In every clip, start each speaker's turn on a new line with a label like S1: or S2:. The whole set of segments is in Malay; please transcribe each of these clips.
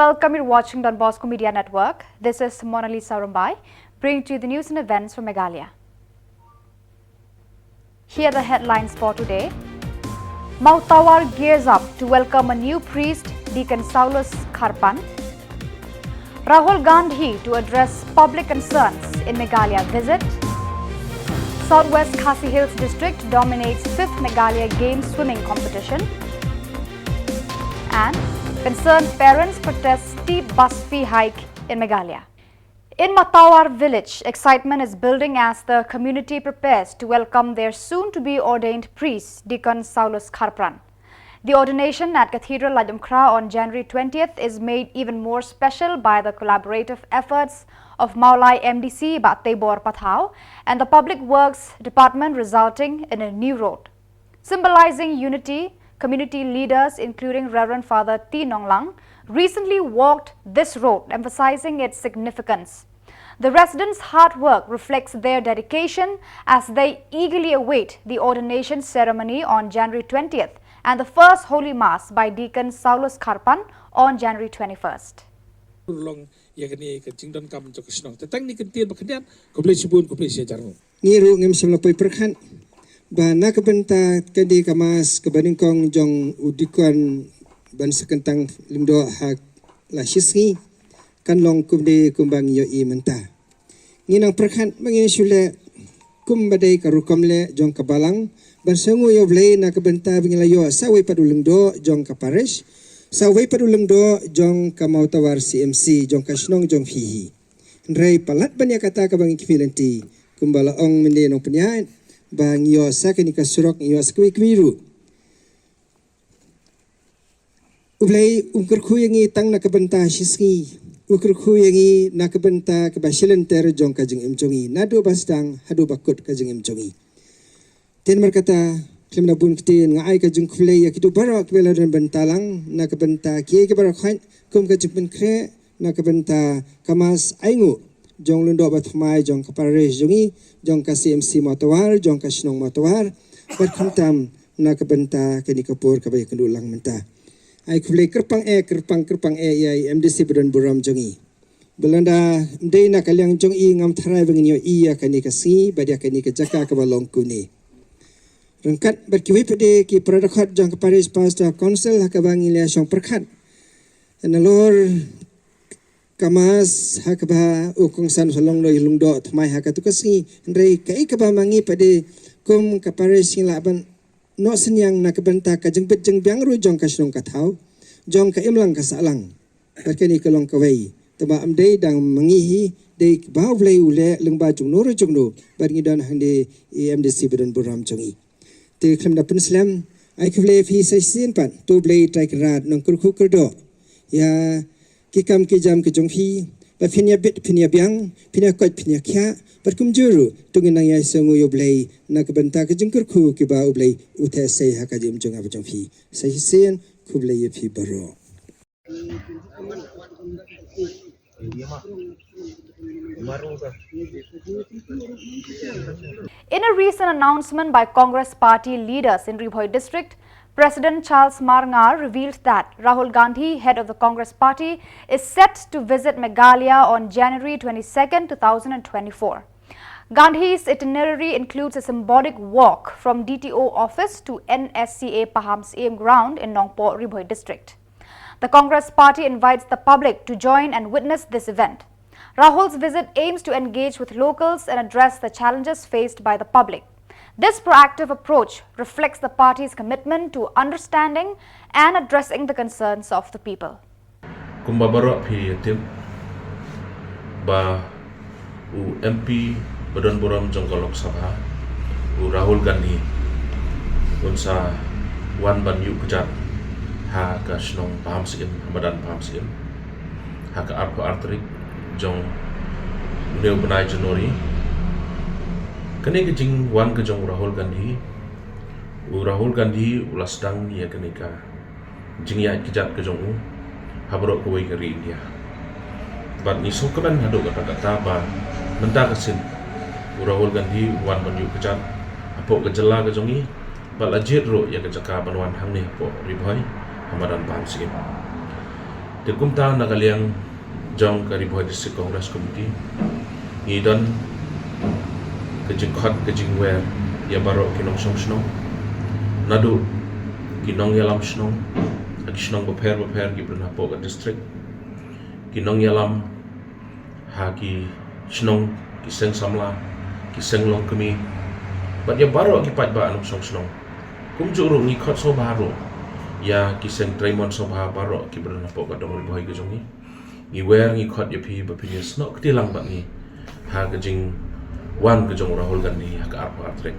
S1: welcome you watching Don Bosco Media Network. This is Monalisa Rumbai, bringing to you the news and events from Meghalaya. Here are the headlines for today. Mount Tawar gears up to welcome a new priest, Deacon Saulus Kharpan. Rahul Gandhi to address public concerns in Meghalaya visit. Southwest Khasi Hills district dominates 5th Meghalaya Games swimming competition. And concerned parents protest steep bus fee hike in Meghalaya. In Matawar village, excitement is building as the community prepares to welcome their soon-to-be ordained priest, Deacon Saulus Kharpan. The ordination at Cathedral Lajamkra on January 20th is made even more special by the collaborative efforts of Maulai MDC Batebor Pathau and the Public Works Department, resulting in a new road. Symbolizing unity, community leaders including Reverend Father T. Nonglang recently walked this road, emphasizing its significance. The residents' hard work reflects their dedication as they eagerly await the ordination ceremony on January 20th and the first Holy Mass by Deacon Saulus Kharpan on January 21st.
S2: Ba nakabenta kadi kamas kabaningkong jong udikon ban sekentang lingdo hak lasisngi kanlong kumde kumbang yo I menta nginang perkhan mangin sule kumbadai karukomle jong kabalang ban sengu yo blei nakabenta bingilayo sawai padulingdo jong kaparesh sawai padulingdo jong kamautawar CMC jong kasnong jong fihi ndrei palat banya kata kabang kifilenti kumbala ong mende no penyain bang yo sakani kasurok yo skwi kwiru ublai khuyangi tang nakabenta shisngi khuyangi nakabenta kabasilen ter jong kajing imjongi nado basdang hadu bakut kajing imjongi ten markata klemna bun ktin ngai kajing khulei yakitu barak beladan bentalang nakabenta kie ke barak khain kum kajing benkre nakabenta kamas aingu jong lundo batmai jong kapares jongi jong ka CMC Matawar jong ka Sinong Matawar berkantam na kabenta kini kapur kabay kandulang menta ay kulay kerpang e MDC Badan Buram jongi belanda mday na kalyang jong I ngam tharay bangin yo iya kani kasi badia kani kajaka kabalong kuni rangkat berkiwi pede ki pradakhat jong kapares pasta council hakabang ilya syong perkhat nalor kamas hakaba ukong san salong no ilungdo tmai hakatukasi ndrei kai kaba mangi pade kum kapare sing laban no senyang nakabenta kajeng bejeng biangru jong kasnong kathau jong ka imlang kasalang berkani kalong kawai taba amdei dang mangihi de bawlei ule lengba jung no rojong no barngidan hande MDC Badan Buram jongi te klemda penslam ai khle fi saisin pan to blei traikrat nong kurku kurdo ya kikam kijam kijong fi ba phinya bit phinya biang phinya kot phinya kya perkum juru tungin nang yai sengu yo blai nak benta kijing kurku ki ba ublai uthe sei hakajim jong ab jong fi sei sen kublai ye fi baro.
S1: In a recent announcement by Congress party leaders in Ribhoi district, President Charles Marngar revealed that Rahul Gandhi, head of the Congress party, is set to visit Meghalaya on January 22, 2024. Gandhi's itinerary includes a symbolic walk from DTO office to NSCA Paham's aim ground in Nongpo, Ribhoi district. The Congress party invites the public to join and witness this event. Rahul's visit aims to engage with locals and address the challenges faced by the public. This proactive approach reflects the party's commitment to understanding and addressing the concerns of the people.
S3: Kumbabara phi tim ba u MP Badan Buram Jongkolok Sabha u Rahul Gandhi unsa wan ban yu kejat ha ka Sinong Paham Sim Hamadan Paham Sim ha ka arko artrik jong neu benai Januari kene kejing wan kejong Rahul Gandhi ulas dang ya kene ka jing ya kejat kejong habrok kuai kari India bat ni sokaban hado kata ba menta kasin Rahul Gandhi wan banyu kejat apo kejela kejongi ba lajit ro ya kejaka banwan hang ni apo Ribhoi Hamadan Paham Sim Tikumta nakaliang jong kari Bohai District Congress Committee ngidon kejing khot kejing wer ya baro kinong song snong nadu kinong yalam snong ag snong beper gibran hapo ka district kinong yalam haki snong kiseng samla kiseng long kemi bat ya baro ki pat ba anong song snong kumjuru ngi khot so baro ya kiseng Draymond so baro gibran hapo ka dong Bohai ke jong ni wer ngi khot ya pi bapini snok tilang ba ni ha kejing wan kejong Rahul Gandhi ha ka arpa trek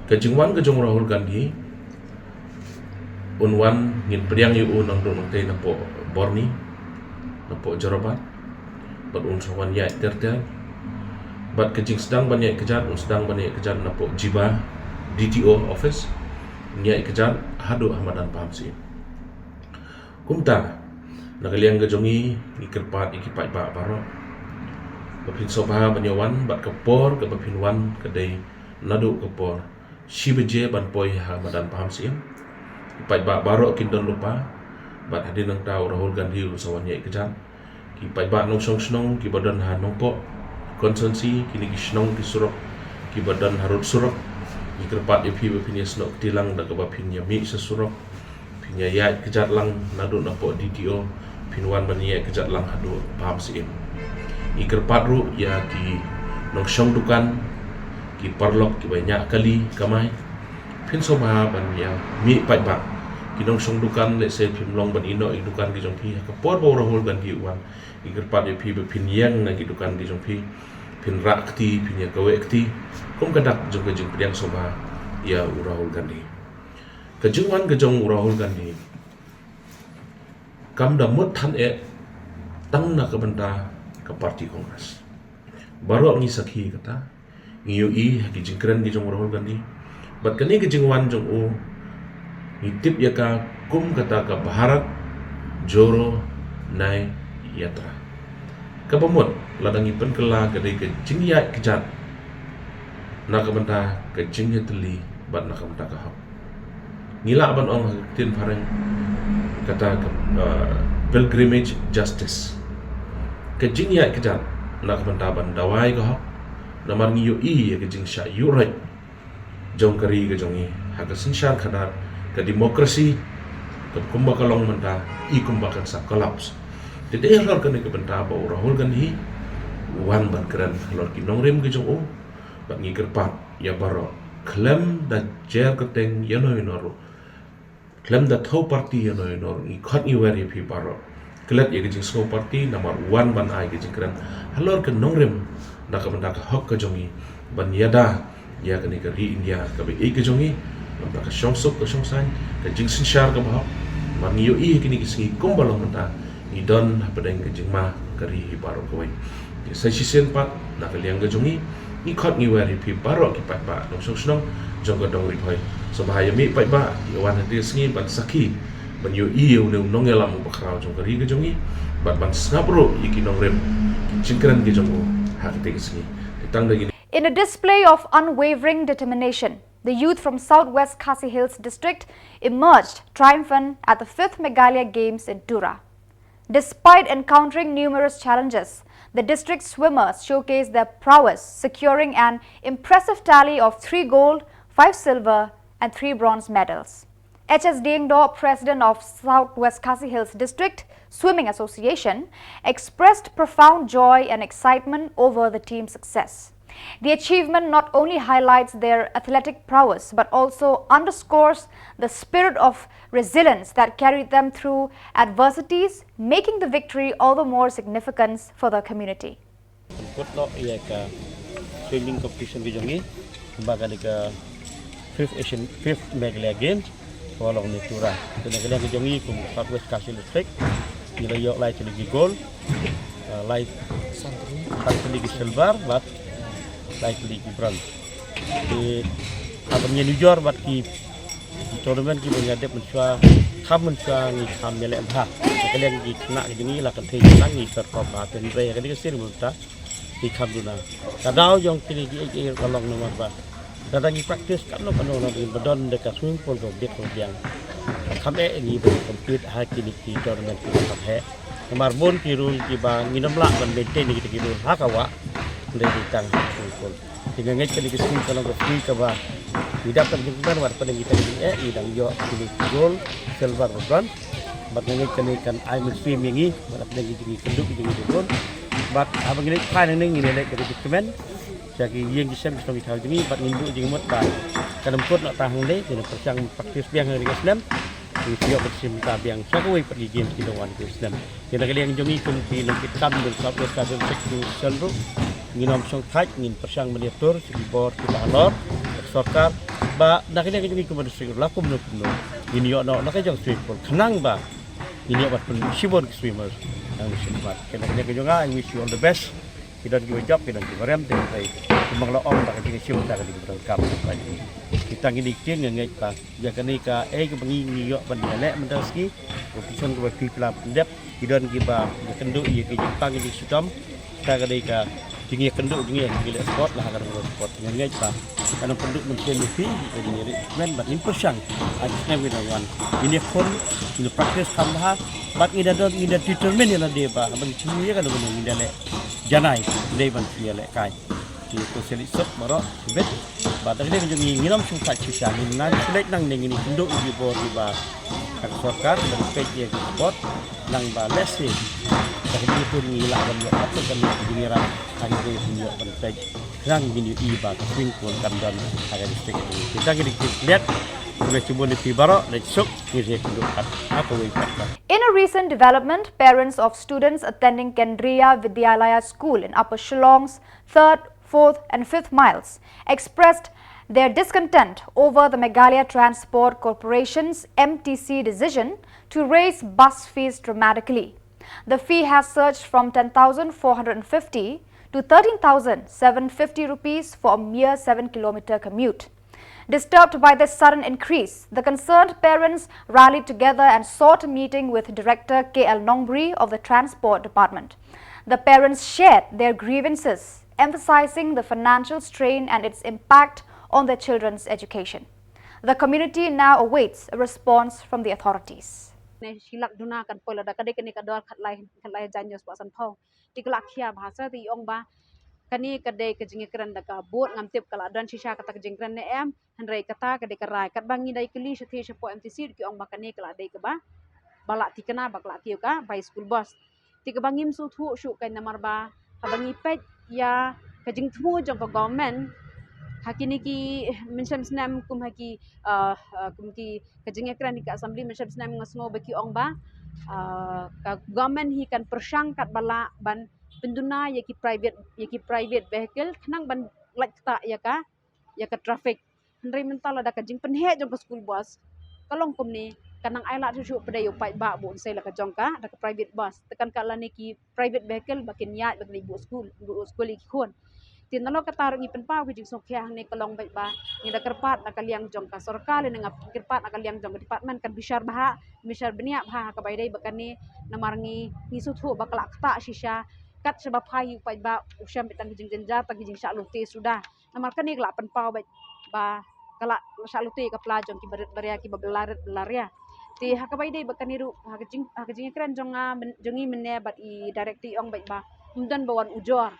S3: kejing wan kejong Rahul Gandhi unwan ngin priang yu unang dong te na po Borni na po Jarabat bat un sawan ya tertel bat kejing sedang banyak kejat sedang banyak kejat na po Jiba DTO office nya kejat hadu Ahmadan paham si kumta nakaliang kejongi ikerpat ikipai ba baro bapin sobha banyawan bat kepor ke bapin wan kedai nadu kepor si beje ban poi Ahmadan paham si ipai ba baro kindon lupa bat hadin nang tau Rahul Gandhi usawan ya kejat ki pai ba nong song snong ki badan ha nong po konsensi kini ki snong ki surok ki badan harut surok ki kerpat ya pi bapin ya snok tilang da ke bapin ya mi sesurok pinya ya kejat lang nadu na po DTO pinwan ban ya kejat lang hadu paham si iker padru ya ki nong syong dukan ki parlok ki banyak kali kamai pin soba ban ya mi pai ba ki nong syong dukan le se pin long ban ino i dukan ki jong pi ka por bo Rahul Gandhi wan iker pad ya pi be pin yang na ki dukan ki jong pi pin rakti pin ya kawe kti kum kadak jong ke jong priang soba ya Rahul Gandhi kejungan kejong Rahul Gandhi kam da mut than tang na kabanta ke parti Kongres baru ngi sakhi kata ngi UI ki jingkren ki jong Rahul Gandhi bat kani ki jingwan jong u ngi tip ya ka kum kata ka Bharat Joro Nai Yatra ka bamut ladangi penkela ka dei ke jingya kejat na kabanta ke jingya teli bat na kabanta ka hak ngila ban ong tin pareng kata pilgrimage justice kejing ya kejat nak bantaban dawai ko namar ngi UI ya kejing sha yurai jong kari ke jongi haga sinshar khadar ke demokrasi ke kumba kalong menta i kumba kan sa collapse de lor kan ke banta ba Rahul Gandhi wan ban kran lor ki nongrim ke jong o ba ngi kerpat ya baro klem da jer keteng yano inoro klem da thau party yano inoro i khot i wari phi baro kelet ya kejing snow party nomor 1 ban ai kejing keren halor ke nongrem nak benda ke hok ke jongi ban yada ya kene ke ri India ke be ke jongi ban ka shongsuk ke shongsan ke jing sinshar ke bahok man yo i kini kisi kumbalong menta i don pedeng ke jing ma ke ri baro ko wai ke sai sisen pat nak liang ke jongi i khot ngi wari pi baro ki pat ba no shong snong jong ke dong ri phoi so bahaya mi pat ba i wan hadi sngi ban sakhi ban yo iyo ne nongelam bakraw jong kari ke jongi bat ban snapro iki nongrem jingkran ke jongo hakte kisni tang da gini.
S1: In a display of unwavering determination, the youth from Southwest Khasi Hills district emerged triumphant at the 5th Meghalaya Games in Tura. Despite encountering numerous challenges, the district swimmers showcased their prowess, securing an impressive tally of 3 gold, 5 silver and 3 bronze medals. H.S. Dengdo, president of Southwest Khasi Hills District Swimming Association, expressed profound joy and excitement over the team's success. The achievement not only highlights their athletic prowess but also underscores the spirit of resilience that carried them through adversities, making the victory all the more significant for the community.
S4: Swimming competition di jongi sebagai ke 5th Meghalaya Games walau ni Tura. Meghalaya ke jongi kum Southwest Khasi District nilai yok lai lagi gold, lai satu lagi silver, bat lai lagi bronze. Di abangnya New York bat ki tournament ki menjadi mensua kam mensua ni kam melek bah. Meghalaya ki kena ke jongi lah kenteng lang ni serkop aten raya ke sini multa di kam duna. Kadau jong kini ki kalong nomor bah. Datang di praktis kan lo di bedon dekat swimming pool ko biak ko biang. kami ini berkompet hakini ki tournament ki kami nomor bon ki rule ki ba nginam la ban maintain ni kita rule hakawa dari tang school dengan ngai kali school kalau ke free ka ba tidak terjadi war pada kita ini idang yo kini gold silver bronze bat ngai kali kan I will swim ini bat pada gigi kenduk gigi gold bat abang ini kan ini lek dari dokumen jadi yang kisah bisa kita hujungi bat minggu jengmut ba kadang kot nak tahan ni dengan persang praktis biang hari Islam di siap bersimta biang sakui pergi game kita wan Islam kita kali yang jungi kumpi lengkit kam dan sabda kadang sektu selru nginom song thaj ngin persang meliatur segi bor kita alor sorkar ba nak kali yang jungi kumadu segur lakum no ini yo no nak jang swimmer kenang ba ini bat pun sibon swimmers yang simpat kita kali yang junga I wish you all the best kita give a job kita give rem teh kumang laom tak kini siapa tak kini berangkap lagi kita gini kian yang ngait pak jangan ni ka ke bengi New York bandar mendaski profesion ke bagi pelap dep kita giba kenduk ia ke Jepang ini sudah kita kini ka tinggi kenduk tinggi gila sport lah agar sport yang ngait pak karena penduk mungkin lebih jadi nyeri men bat impression ada never one ini pun ini praktis tambah bat ida don ida determine yang ada pak abang cumi kan dengan ida le janai devan dia le kai itu selisap marok sebet batak dia menjadi ngiram sungkat cisah ni nan selek nang ini penduk di bawah tiba kan sorkar dan peki yang sport nang balesi tapi itu ngilah dan apa kan dingiran hari ini punya penting nang gini iba swingkul kan dan ada distrik ini kita gini lihat boleh cuba di barok dan sok ngisi penduk apa wipat.
S1: In a recent development, parents of students attending Kendriya Vidyalaya School in Upper Shillong's 3rd, 4th and 5th miles expressed their discontent over the Meghalaya Transport Corporation's MTC decision to raise bus fees dramatically. The fee has surged from 10,450 to 13,750 rupees for a mere 7-kilometer commute. Disturbed by this sudden increase, the concerned parents rallied together and sought a meeting with Director K.L. Nongbri of the Transport Department. The parents shared their grievances, emphasizing the financial strain and its impact on their children's education. The community now awaits a response from the authorities.
S5: Silak duna kan pola da kadai kani kador khatlai janjos pa san phau tiklak khia bhasa ti ong ba kani kadai kajing kran da ka bot ngam tip kala dan shisha kata kajing kran ne em hanrai kata kadai karai kat bangi dai kli shathi shapo MTC ki ong ba kani kala dai ka ba balak ti kana bakla ti ka by school bus ti ka bangim su thu shu kan namar ba bangi pet ya kajing thu jong ka government hakini ki mensyam senam kum haki kum ki kajing ekran di assembly mensyam senam ngasno baki ong ba ka government hi kan persangkat bala ban penduna yaki private vehicle kenang ban like ta ya ka traffic hendrai mental ada kajing penhe jong ka school bus kalong kum ni kanang aila su pada yo pai ba bu sai la ka jong ka da ka private bus tekan kala ni ki private vehicle bakin yat bak ibu school iki khon tinalo katarong ipenpaw kajing sokyang ni kalong bai ba ni da kerpat na kaliang jong ka sorkal ni nga kerpat na kaliang jong ka department kan bishar benia baha ka bai dai bakan ni namarngi ni suthu bakla kta shisha kat sebab hai pai ba usyam bitang kajing jenja ta kajing shalute sudah namarkan ni kala penpaw bai ba kala shalute ka plajong ki baria ki belaria ti hakabai dai bakan ni ru kajing kran jongi menne bat i directi ong bai ba umdan bawan ujor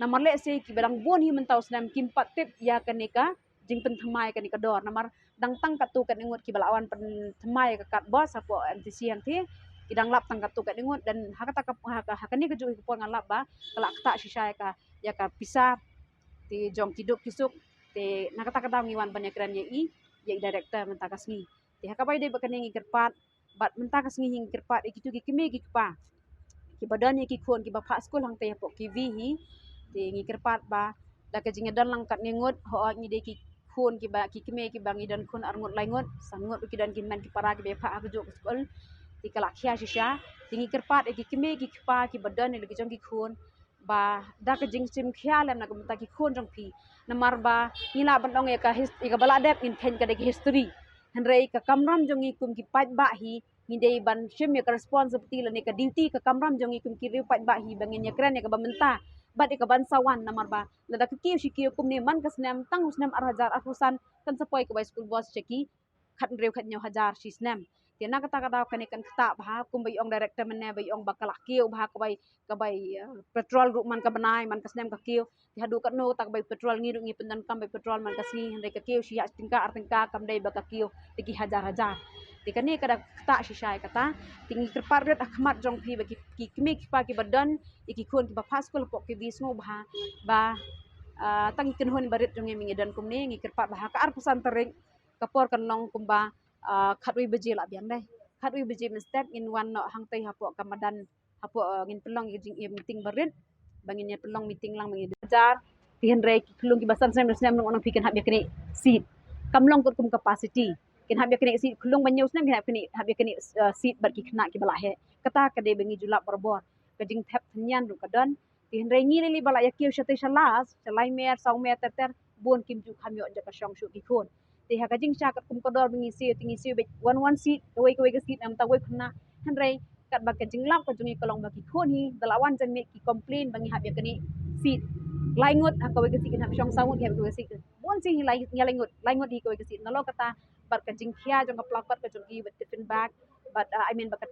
S5: namar le se ki barang bon hi mentau snam kim pat tip ya kanika jing pen thamai kanika dor namar dang tang katu kan ingut ki balawan pen thamai ka kat bos apo MTC yang ti kidang lap tang katu kan ingut dan hakata hakani ke ju ko ngalap ba kala kata shisha ya ka pisah ti jong kiduk kisuk ti nakata kata ngiwan banyakran ye director mentakas ni ti hakabai dei bakani ngi kerpat bat mentakas ngi hing kerpat ikitu ki kimi ki pa ki badan ye ki khon ki ba school hang te po ki vi hi ti ngi kerpat ba da ka jinga dan langkat ngut ho ngi de ki khon ki ba ki kime ki bangi dan khon arngut laingut sangut ki dan ki man ki para ki be pha ka jo skol ti kala khia shisha ti ngi kerpat ki kime ki pa ki badan ni ki jong ki khon ba da ka jing sim khia lam na ka ta ki khon jong pi namar ba ngila ban dong ka bala dep in pen ka de history hanrei ka kamram jong kum ki pat ba hi ngi de ban shim ya ka responsibility la ne ka duty ka kamram jong kum ki ri pat ba hi bangin ya kran ya ka bamenta bat ika bansawan namar ba lada kikiu shikiu kum ni man kasnam tang usnam arhajar afusan kan sapoy ka by school boss cheki khat rew khat nyaw hajar shisnam Tiana kata kani kan kata bah kum bai ong director mene bai ong bakal kiu bah ka bai petrol ru man ka benai man kasnem ka kiu ti hadu kat no tak bai petrol ngi ngi pendan kam bai petrol man kasni hande ka kiu sia tingka kam dai baka kiu tiki hajar ti kani kada kata si syai kata tingi kerpar ret akhmat jong pi bagi ki kimi ki pa ki badan iki kun ki ba paskul pok ki bisnu ba tangi kenhun barit jong ngi dan kum ni ngi kerpar bah ka ar pesan tering kapor kan long kumba khatui beji la bian dai khatui beji step in one no hang tai hapo kamadan hapo ngin pelong jing meeting barit bangin ya pelong meeting lang bangin jar tihen rei klung ki basan sem nong onong pikan hab yakni seat kamlong kut kum capacity kin hab yakni seat klung banyu sem hab yakni seat bar ki khna ki balahe kata kade bangi julap berbor kajing thap thnyan ru kadon tihen rei ngi li bala yakil shatai shalas chalai mer saw mer ter bon kim ju khamyo jaka shong shu ki khon ti ha kajing sha kat kum kodor tingi si be one seat kawai ka seat am tawai khna han rei kat ba kajing lap ka jungi kolong baki khon hi dalawan jan me ki complain bangi hab yakni seat laingot ha kawai ka seat hab shong sawut hab ka seat bon si hi laingot di kawai ka seat nalo kata bar kajing khia jong ka plakat ka jungi bet tiffin bag but I mean bakat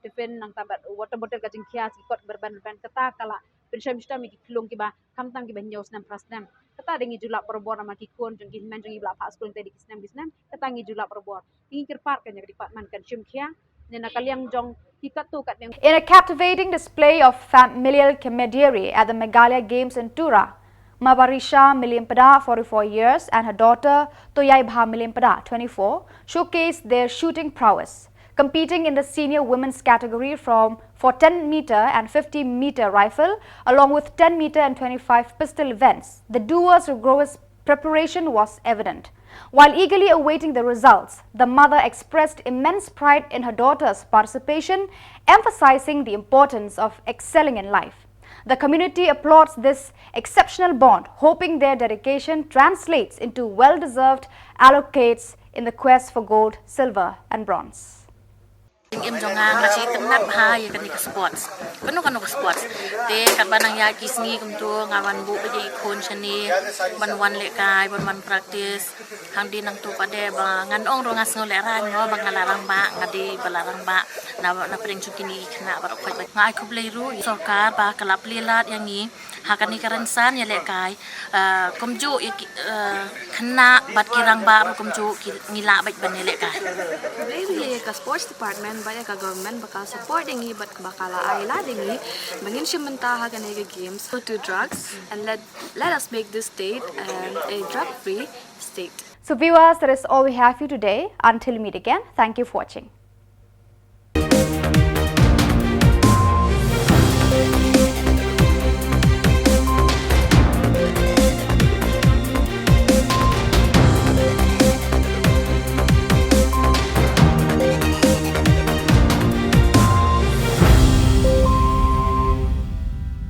S5: tiffin nang tabat water bottle kajing khia si kot berban kata kala pensyam sta mi klung ki ba kamtam ki ban nyos nam prasnam kata dengi julap perbor nama ki kon jong ki men jong ibla pas kun tadi kisnam kata ngi julap perbor tingkir park kan jadi department kan syum khia nena kaliang jong tikat tu kat yang
S1: In a captivating display of familial camaraderie at the Meghalaya Games in Tura, Mabarisha Milimpada, 44 years, and her daughter Toyaibha Milimpada, 24, showcased their shooting prowess, competing in the senior women's category for 10-meter and 50-meter rifle, along with 10-meter and 25 pistol events. The duo's rigorous preparation was evident. While eagerly awaiting the results, the mother expressed immense pride in her daughter's participation, emphasizing the importance of excelling in life. The community applauds this exceptional bond, hoping their dedication translates into well-deserved allocates in the quest for gold, silver and bronze.
S6: Em jongang ngaji temnat bahaya kan ke sports. Kanu ke sports. Te kat banang ya kisni kum tu ngawan bu beji kon chani ban le kai ban practice hang di nang tu pade ba ngan ong ro ngas ngole ra ngo bang larang ba ngadi balarang ba na pring chukini khna ba khoi ba ngai khub le ru sarkar ba kalap lilat yang ni hakani karansan ya le kai kum ju khna bat kirang ba kum ju ngila ba ban le kai.
S7: Really ka sports department banyak ka government bakal support dingi bat bakala ayla dingi bangin siya mentaha kanega games to drugs and let us make this state a drug free state.
S1: So viewers, that is all we have for you today. Until we meet again, thank you for watching.